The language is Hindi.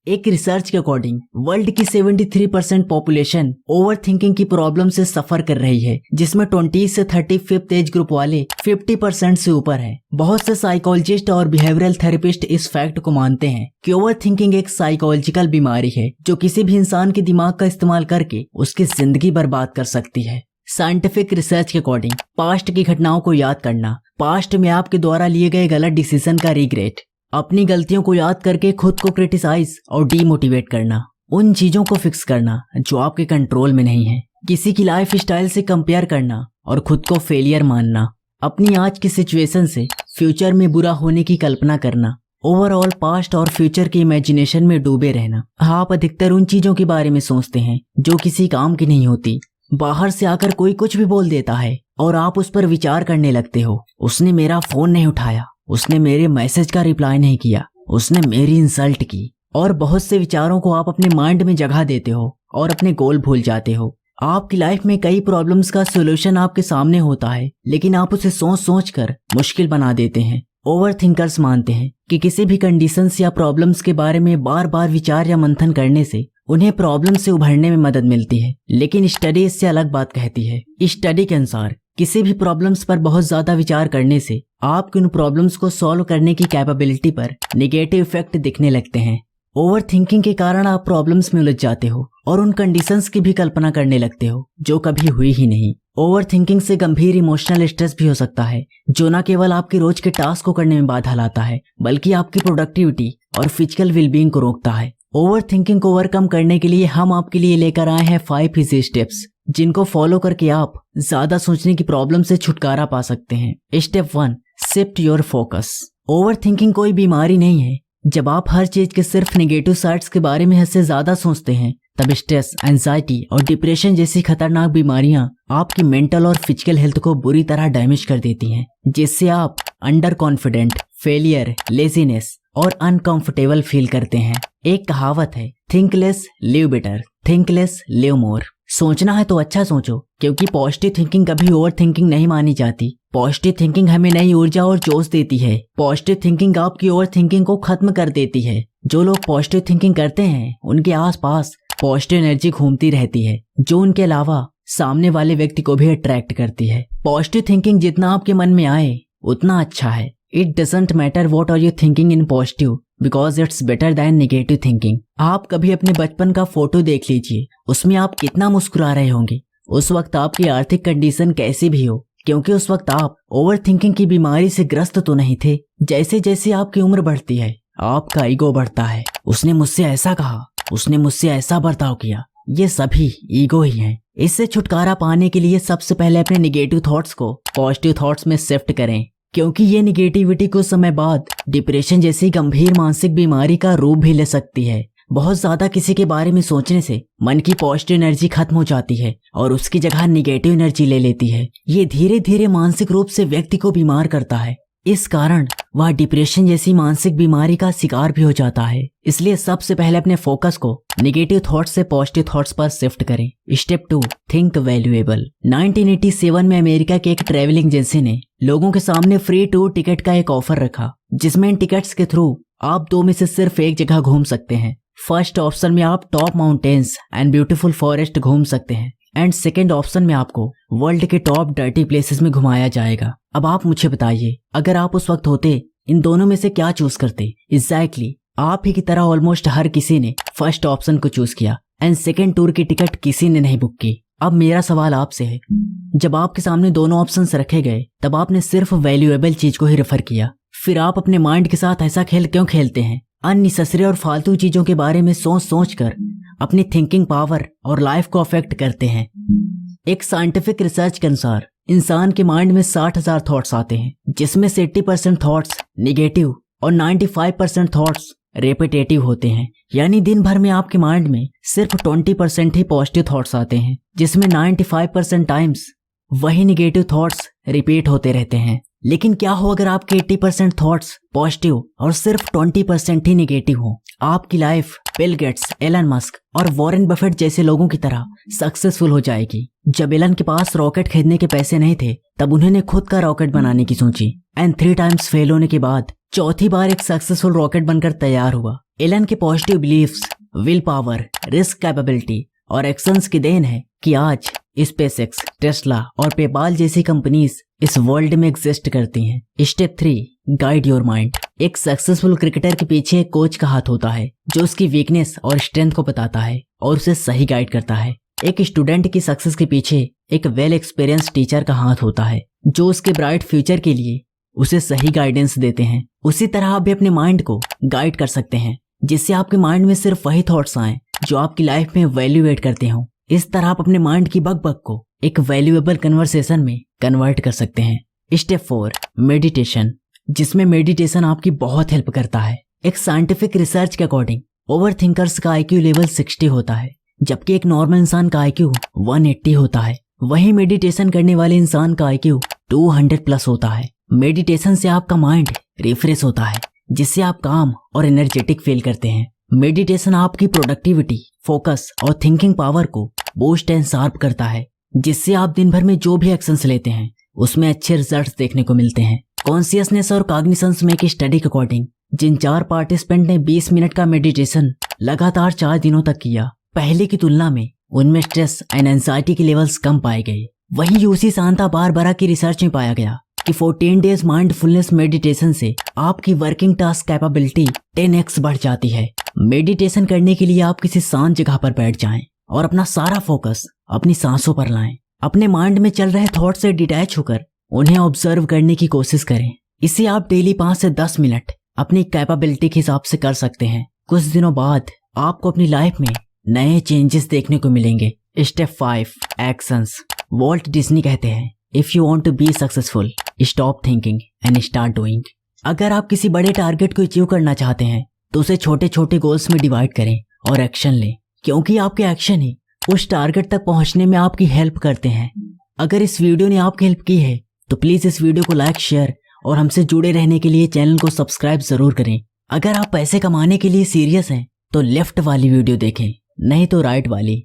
एक रिसर्च के अकॉर्डिंग वर्ल्ड की 73% पॉपुलेशन ओवर थिंकिंग की प्रॉब्लम से सफर कर रही है, जिसमें 20 से 35 एज ग्रुप वाले 50% से ऊपर है। बहुत से साइकोलॉजिस्ट और बिहेवियरल थेरेपिस्ट इस फैक्ट को मानते हैं कि ओवर थिंकिंग एक साइकोलॉजिकल बीमारी है जो किसी भी इंसान के दिमाग का इस्तेमाल करके उसकी जिंदगी बर्बाद कर सकती है। साइंटिफिक रिसर्च के अकॉर्डिंग पास्ट की घटनाओं को याद करना, पास्ट में आपके द्वारा लिए गए गलत डिसीजन का रिग्रेट, अपनी गलतियों को याद करके खुद को क्रिटिसाइज और डीमोटिवेट करना, उन चीजों को फिक्स करना जो आपके कंट्रोल में नहीं है, किसी की लाइफ स्टाइल से कंपेयर करना और खुद को फेलियर मानना, अपनी आज की सिचुएशन से फ्यूचर में बुरा होने की कल्पना करना, ओवरऑल पास्ट और फ्यूचर की इमेजिनेशन में डूबे रहना। आप अधिकतर उन चीजों के बारे में सोचते हैं जो किसी काम की नहीं होती। बाहर से आकर कोई कुछ भी बोल देता है और आप उस पर विचार करने लगते हो। उसने मेरा फोन नहीं उठाया, उसने मेरे मैसेज का रिप्लाई नहीं किया, उसने मेरी इंसल्ट की, और बहुत से विचारों को आप अपने माइंड में जगह देते हो और अपने गोल भूल जाते हो। आपकी लाइफ में कई प्रॉब्लम्स का सॉल्यूशन आपके सामने होता है, लेकिन आप उसे सोच सोच कर मुश्किल बना देते हैं। ओवर थिंकर्स मानते हैं कि किसी भी कंडीशंस या प्रॉब्लम्स के बारे में बार बार विचार या मंथन करने से उन्हें प्रॉब्लम से उभरने में मदद मिलती है, लेकिन स्टडी इससे अलग बात कहती है। स्टडी के अनुसार किसी भी प्रॉब्लम्स पर बहुत ज्यादा विचार करने से आपकी उन प्रॉब्लम्स को सॉल्व करने की कैपेबिलिटी पर नेगेटिव इफेक्ट दिखने लगते हैं। ओवर थिंकिंग के कारण आप प्रॉब्लम्स में उलझ जाते हो और उन कंडीशंस की भी कल्पना करने लगते हो जो कभी हुई ही नहीं। ओवर थिंकिंग से गंभीर इमोशनल स्ट्रेस भी हो सकता है, जो न केवल आपके रोज के टास्क को करने में बाधा लाता है, बल्कि आपकी प्रोडक्टिविटी और फिजिकल वेलबींग को रोकता है। ओवर थिंकिंग को ओवरकम करने के लिए हम आपके लिए लेकर आए हैं 5 इजी स्टेप्स, जिनको फॉलो करके आप ज्यादा सोचने की प्रॉब्लम से छुटकारा पा सकते हैं। Step 1, shift your focus. Over thinking कोई बीमारी नहीं है। जब आप हर चीज के सिर्फ नेगेटिव साइड्स के बारे में हद से ज्यादा सोचते हैं, तब स्ट्रेस, एंजाइटी और डिप्रेशन जैसी खतरनाक बीमारियां आपकी मेंटल और फिजिकल हेल्थ को बुरी तरह डैमेज कर देती हैं, जिससे आप अंडर कॉन्फिडेंट, फेलियर, लेजीनेस और अनकंफर्टेबल फील करते हैं। एक कहावत है, think less live better, think less live मोर। सोचना है तो अच्छा सोचो, क्योंकि पॉजिटिव थिंकिंग कभी ओवर थिंकिंग नहीं मानी जाती। पॉजिटिव थिंकिंग हमें नई ऊर्जा और जोश देती है। पॉजिटिव थिंकिंग आपकी ओवर थिंकिंग को खत्म कर देती है। जो लोग पॉजिटिव थिंकिंग करते हैं उनके आसपास पॉजिटिव एनर्जी घूमती रहती है, जो उनके अलावा सामने वाले व्यक्ति को भी अट्रैक्ट करती है। पॉजिटिव थिंकिंग जितना आपके मन में आए उतना अच्छा है। It doesn't matter what are you thinking in positive, because it's better than negative thinking. आप कभी अपने बचपन का फोटो देख लीजिए, उसमें आप कितना मुस्कुरा रहे होंगे। उस वक्त आपकी आर्थिक कंडीशन कैसी भी हो, क्योंकि उस वक्त आप ओवर थिंकिंग की बीमारी से ग्रस्त तो नहीं थे। जैसे जैसे आपकी उम्र बढ़ती है, आपका ईगो बढ़ता है। उसने मुझसे ऐसा कहा, उसने मुझसे ऐसा बर्ताव किया, ये सभी ईगो ही हैं। इससे छुटकारा पाने के लिए सबसे पहले अपने नेगेटिव थॉट्स को पॉजिटिव थॉट्स में शिफ्ट करें, क्योंकि ये निगेटिविटी कुछ समय बाद डिप्रेशन जैसी गंभीर मानसिक बीमारी का रूप भी ले सकती है। बहुत ज्यादा किसी के बारे में सोचने से मन की पॉजिटिव एनर्जी खत्म हो जाती है और उसकी जगह निगेटिव एनर्जी ले लेती है। ये धीरे धीरे मानसिक रूप से व्यक्ति को बीमार करता है। इस कारण वह डिप्रेशन जैसी मानसिक बीमारी का शिकार भी हो जाता है। इसलिए सबसे पहले अपने फोकस को नेगेटिव थॉट्स से पॉजिटिव थॉट्स पर शिफ्ट करें। Step 2, think valuable. 1987 में अमेरिका के एक ट्रेवलिंग एजेंसी ने लोगों के सामने फ्री टूर टिकट का एक ऑफर रखा, जिसमें इन टिकट्स के थ्रू आप 2 में से सिर्फ एक जगह घूम सकते हैं। फर्स्ट ऑप्शन में आप top mountains and beautiful forest घूम सकते हैं, एंड सेकेंड ऑप्शन में आपको वर्ल्ड के टॉप डर्टी प्लेसेस में घुमाया जाएगा। अब आप मुझे बताइए, अगर आप उस वक्त होते इन दोनों में से क्या चूज करते? एग्जैक्टली आप ही की तरह ऑलमोस्ट हर किसी ने फर्स्ट ऑप्शन को चूज किया एंड सेकेंड टूर की टिकट किसी ने नहीं बुक की। अब मेरा सवाल आपसे है, जब आपके सामने दोनों ऑप्शंस रखे गए तब आपने सिर्फ वैल्यूएबल चीज को ही रेफर किया। फिर आप अपने माइंड के साथ ऐसा खेल क्यों खेलते हैं? अननेसेसरी और फालतू चीजों के बारे में सोच सोच कर अपनी थिंकिंग पावर और लाइफ को अफेक्ट करते हैं। एक साइंटिफिक रिसर्च के अनुसार इंसान के माइंड में 60,000 थॉट्स आते हैं, जिसमें से 80% थॉट्स नेगेटिव और 95% थॉट्स रेपिटेटिव होते हैं। यानी दिन भर में आपके माइंड में सिर्फ 20% ही पॉजिटिव थॉट्स आते हैं, जिसमें 95% टाइम्स वही नेगेटिव थॉट्स रिपीट होते रहते हैं। लेकिन क्या हो अगर आपके 80% थॉट्स पॉजिटिव और सिर्फ 20% ही नेगेटिव हो? आपकी life Bill Gates, Elon Musk और वॉरेन बफेट जैसे लोगों की तरह सक्सेसफुल हो जाएगी। जब एलन के पास रॉकेट खरीदने के पैसे नहीं थे तब उन्होंने खुद का रॉकेट बनाने की सोची एंड 3 टाइम्स फेल होने के बाद चौथी बार एक सक्सेसफुल रॉकेट बनकर तैयार हुआ। एलन के positive beliefs, will power, risk capability और एक्शंस की देन है कि आज स्पेसएक्स, टेस्ला और पेपाल जैसी कंपनीज इस वर्ल्ड में एग्जिस्ट करती हैं। Step 3, guide your mind. एक सक्सेसफुल क्रिकेटर के पीछे एक कोच का हाथ होता है जो उसकी वीकनेस और स्ट्रेंथ को बताता है और उसे सही गाइड करता है। एक स्टूडेंट की सक्सेस के पीछे एक वेल एक्सपीरियंस टीचर का हाथ होता है जो उसके ब्राइट फ्यूचर के लिए उसे सही गाइडेंस देते हैं। उसी तरह आप भी अपने माइंड को गाइड कर सकते हैं जिससे आपके माइंड में सिर्फ वही थॉट्स आएं जो आपकी लाइफ में वैल्यू एड करते हो। इस तरह आप अपने माइंड की बकबक को एक वैल्यूएबल कन्वर्सेशन में कन्वर्ट कर सकते हैं। स्टेप 4, मेडिटेशन, जिसमें मेडिटेशन आपकी बहुत हेल्प करता है। एक साइंटिफिक रिसर्च के अकॉर्डिंग ओवर थिंकर्स का IQ लेवल 60 होता है जबकि एक नॉर्मल इंसान का IQ 180 होता है। वहीं मेडिटेशन करने वाले इंसान का IQ 200+ होता है। मेडिटेशन से आपका माइंड रिफ्रेश होता है जिससे आप काम और एनर्जेटिक फील करते हैं। मेडिटेशन आपकी प्रोडक्टिविटी, फोकस और थिंकिंग पावर को बूस्ट एंड शार्प करता है जिससे आप दिन भर में जो भी एक्शंस लेते हैं उसमें अच्छे रिजल्ट्स देखने को मिलते हैं। कॉन्शियसनेस और कॉग्निशंस में एक स्टडी के अकॉर्डिंग जिन 4 पार्टिसिपेंट ने 20 मिनट का मेडिटेशन लगातार 4 दिनों तक किया, पहले की तुलना में उनमें स्ट्रेस एंड एंजाइटी के लेवल्स कम पाए गए। वहीं यूसी सांता बारबरा की रिसर्च में पाया गया कि 14 डेज माइंडफुलनेस मेडिटेशन से आपकी वर्किंग टास्क कैपेबिलिटी 10x बढ़ जाती है। मेडिटेशन करने के लिए आप किसी शांत जगह पर बैठ जाएं और अपना सारा फोकस अपनी सांसों पर लाएं। अपने माइंड में चल रहे थॉट से डिटैच होकर उन्हें ऑब्जर्व करने की कोशिश करें। इसे आप डेली 5 से 10 मिनट अपनी कैपेबिलिटी के हिसाब से कर सकते हैं। कुछ दिनों बाद आपको अपनी लाइफ में नए चेंजेस देखने को मिलेंगे। Step 5, actions. वॉल्ट डिज्नी कहते हैं, if you want to be successful, stop thinking and start doing. अगर आप किसी बड़े टारगेट को अचीव करना चाहते हैं तो उसे छोटे छोटे गोल्स में डिवाइड करें और एक्शन लें, क्योंकि आपके एक्शन ही उस टारगेट तक पहुंचने में आपकी हेल्प करते हैं। अगर इस वीडियो ने आपकी हेल्प की है तो प्लीज इस वीडियो को लाइक, शेयर और हमसे जुड़े रहने के लिए चैनल को सब्सक्राइब जरूर करें। अगर आप पैसे कमाने के लिए सीरियस हैं तो लेफ्ट वाली वीडियो देखें, नहीं तो राइट वाली।